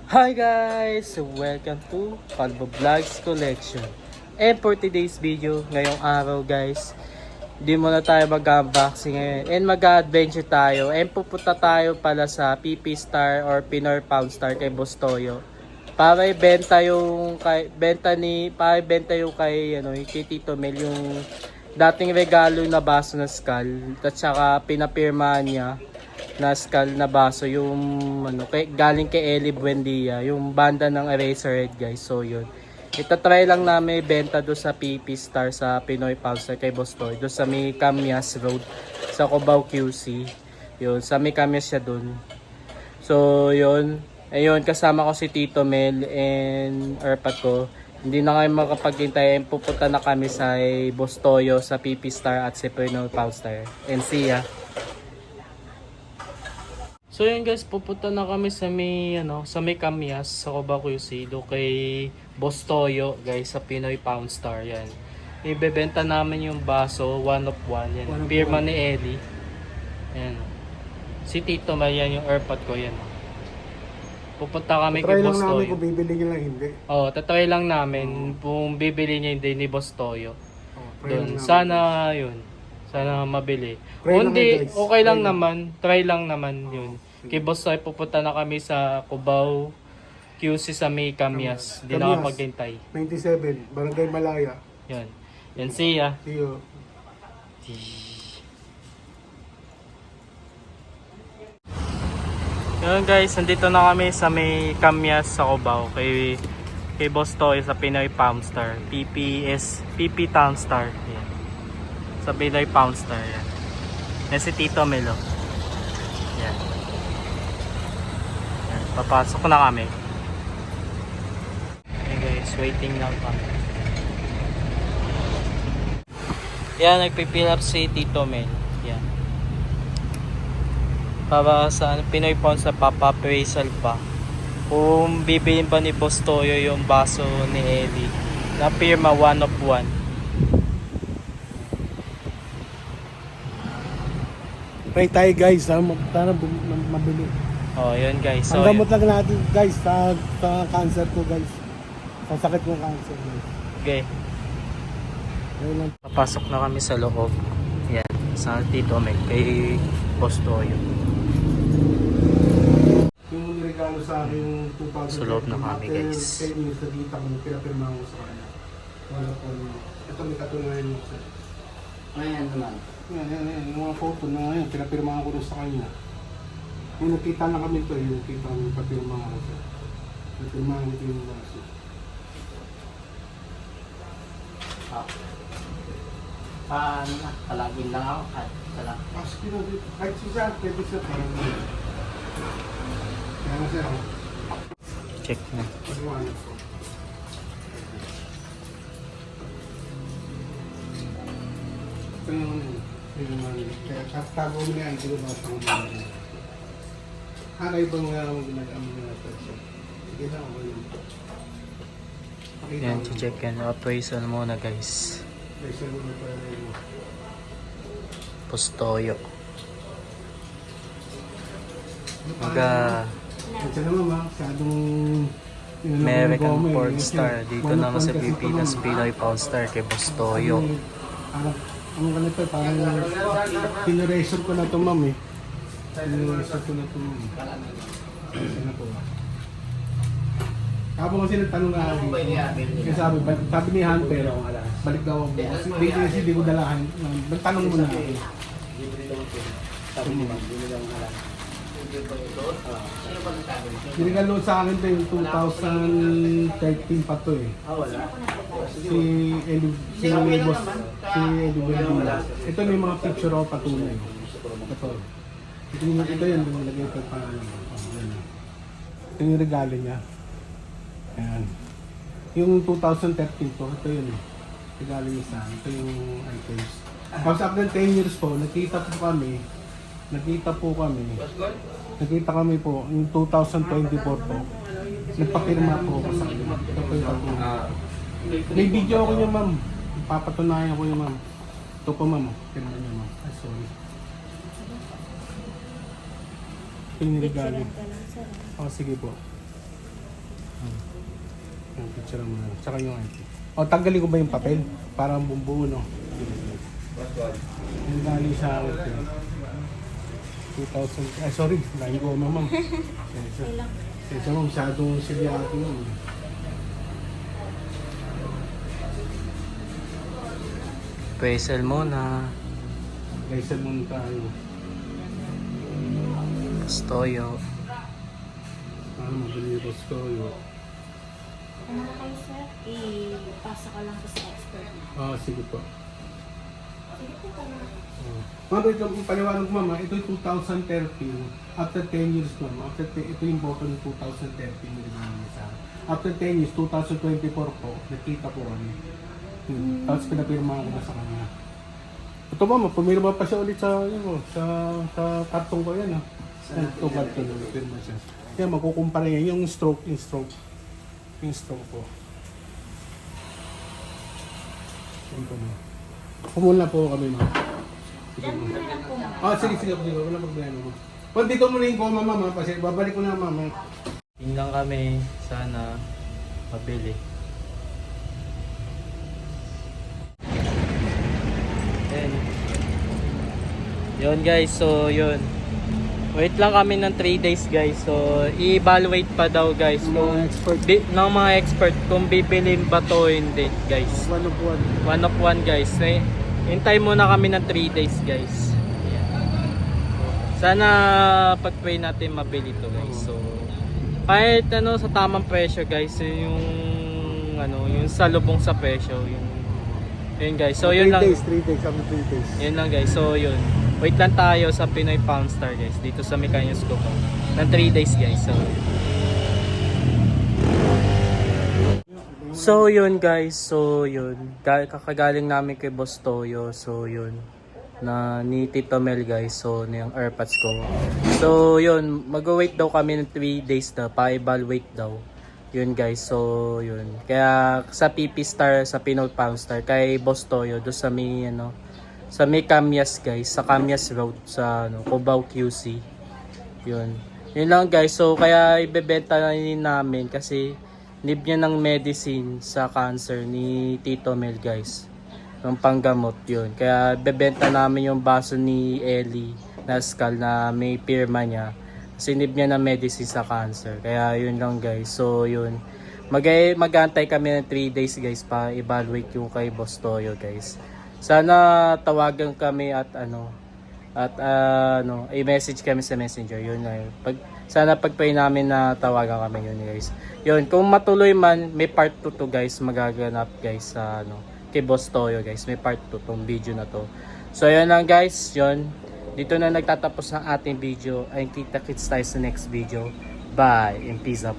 Hi guys! Welcome to Calvo Vlogs Collection. And for today's video, ngayong araw guys, di muna tayo mag-unboxing ngayon and mag-adventure tayo and pupunta tayo pala sa PP Star or Pinoy Pound Star kay Boss Toyo para ibenta yung kay Tito Mel yung dating regalo na baso na skull at saka pinapirmahan niya na skull na baso yung galing kay Eli Buendia, yung banda ng Eraserhead guys. So yun, itatry lang namin benta do sa PP Star sa Pinoy Pound Star kay Boss Toy do sa may Camias Road sa Cubao QC. Yun, sa may Camias siya dun. So yun, ayun, kasama ko si Tito Mel and Erpat ko. Hindi na kayo makapaghintay, pupunta na kami sa Boss Toyo sa PP Star at sa Pinoy Pound Star. And see ya. So yun guys, pupunta na kami sa may Camias sa Cubao QC do kay Boss Toyo guys sa Pinoy Pound Star yan. Ibebenta namin yung baso, one of one yan. Pirma ni Eli. Yan. Si Tito Mel, yung Airpod ko yan. Pupunta kami kay Boss Toyo. Tatry lang namin kung bibili niya lang hindi. Oo, tatry lang namin kung bibili niya hindi ni Boss Toyo. Doon, sana yun. Sana mabili. Hindi, okay lang naman. Try lang naman yun. Kay Boss Toyo, pupunta na kami sa Cubao QC sa may Camias. Hindi na kapaghintay. 97, Barangay Malaya. Yan. Yan, see ya. See you. Yun guys, nandito na kami sa may Camias sa Cubao kay Boss Toy sa Pinoy Pound Star. PP Town Star. Yan. Sa Pinoy Pound Star. Yan. Yan si Tito Melo. Yan. Yan. Papasok na kami. Yan guys, waiting lang kami. Yan, nagpipill up si Tito Mel. Yan. Para sa Pinoy Pound sa papa-appraisal pa. Kung bibilin ba ni Boss Toyo yung baso ni Eli na pirma one of one. Try tayo guys, sana mabili. Oh, yun guys. So, ang gamot lang natin guys sa cancer ko guys. Sa sakit ng cancer guys. Okay. Papasok na kami sa loob. Yan, sa Tito Mel kay Boss Toyo. Yung regalo sa akin yung 2000. Sa loob na kami guys. 10 years na dita ko, pinapirma ko sa kanya. Wala po. Ito may katunayan mo sa. Ayan naman. Yan. Yung mga photo na yan, pinapirma ko rin sa kanya. Yung nakita na kami ito, yung nakita kami papirma ko sa. Napirma ko ito yung baso. Paano na? Palagin lang ako. Ask you na dito. Kahit siya, pwede siya parang gano'n. Kaya nga siya ako. Check na. Pagwanan ko. Ito yung kaya tago mo na yan, hindi ko ba sa mga. Kayo ba mga ginagawa na ito? Sige na ako yun. Yan, check yan. Appraisal muna guys. Appraisal muna pa rin mo. Boss Toyo. Ito naman ma, masyadong American Porn Star. Dito naman sa Pilipinas, Pinoy Pound Star kay Boss Toyo. Ang ganito, parang pinirasure ko na ito ma'am eh. Pinirasure ko na ito ma'am. Kasi na po. Kapag kasi nagtanong na ako, kasi sabi ni Hunter, balik daw ako. Kasi di ko dalahan. Nagtanong mo na ako. Sinigalo sa akin ito yung 2013 pa ito eh. Si Eli Buendia. Ito may mga picture ako patunay. Ito yun, nilagay ko pa. Ito yung regalo niya. Ayan. Yung 2013 po, ito yun eh. Regalo niya sa akin. Ito yung items. Tapos after 10 years po, nakita kami po, yung 2024 po, nagpapirma po ako sa kanya. Ito po yung patunay. May video ako niya ma'am. Papatunayan ko yung ma'am. Ito po ma'am. Pirma niya ma'am. Ay sorry. Ito yung regalo. Oh, sige po. Yung picture mo na. Tsaka yung ID. O, tanggalin ko ba yung papel? Para ang bumbuo, no? Yung galing sa akin. 2,000. Ay, sorry. Galing ko, ma'am. Kaya mo, masyadong silyado yun. Pwesel muna. Kaysa muna tayo. Stoyo. Para mabili yung Rostoyo. Ano na kayo, sir? Ipasa ka lang po sa expert. Ah, sige po. Sige po, tama. Ma'am, ito ang paliwanag ko, ma'am. Ito yung 2013. After 10 years, ma'am. Ito yung bottle ng 2013. After 10 years, 2024 po, nakita po kami. Tapos pinapirmahan ko na sa kanya. Ito, ma'am, pumirma pa siya ulit sa, sa kartong ko yan. Ito kartong ko, pirma siya. Kaya makukumpara niya yung stroke. Yung stroke po. Yan po, ma'am. Pumula po kami, ma'am. Diyan mo na lang po, ma'am. Ah, sige. Wala problema, ma'am. Well, dito mo na yung coma, ma'am. Kasi babalik ko na, ma'am. Yun lang kami. Sana mabili. Ayan. Yun guys, so yun. Wait lang kami ng 3 days guys. So i-evaluate pa daw guys kung ng mga expert kung bibilin ba to o hindi guys. One of one. One of one guys. Hintay muna kami ng 3 days guys. Ayan. Sana pag-pray natin mabili to guys. So kahit sa tamang presyo guys, yung yung salubong sa presyo, yun guys. So yun lang. 3 days, kami 3 days. Yun lang guys. So yun. Wait lang tayo sa Pinoy Poundstar guys dito sa Mecanius Coco. Ng 3 days guys. So yun guys. So yun. Kakagaling namin kay Boss Toyo. So yun. Na ni Tito Mel guys. So yung AirPods ko. So yun. Mag-wait daw kami ng 3 days na. Pa-evaluate daw. Yun guys. So yun. Kaya sa PP Star, sa Pinoy Poundstar, kay Boss Toyo, doon sa may sa may Camyas guys, sa Camyas Road sa Cubao QC. Yun lang guys. So kaya ibebenta na rin namin kasi need niya ng medicine sa cancer ni Tito Mel guys, ng panggamot. Yun kaya ibebenta namin yung baso ni Ellie na skull na may pirma niya kasi need niya ng medicine sa cancer. Kaya yun lang guys. So yun, mag-aantay kami ng 3 days guys pa evaluate yung kay Boss Toyo guys. Sana tawagan kami at i-message kami sa Messenger. Yun na yun. Sana pag-pray namin na tawagan kami yun guys. Yun, kung matuloy man, may part 2 to guys magaganap guys sa kay Boss Toyo guys. May part 2 tong video na to. So yun lang guys, yun. Dito na nagtatapos ng ating video. Ay kita-kits tayo sa next video. Bye and peace up.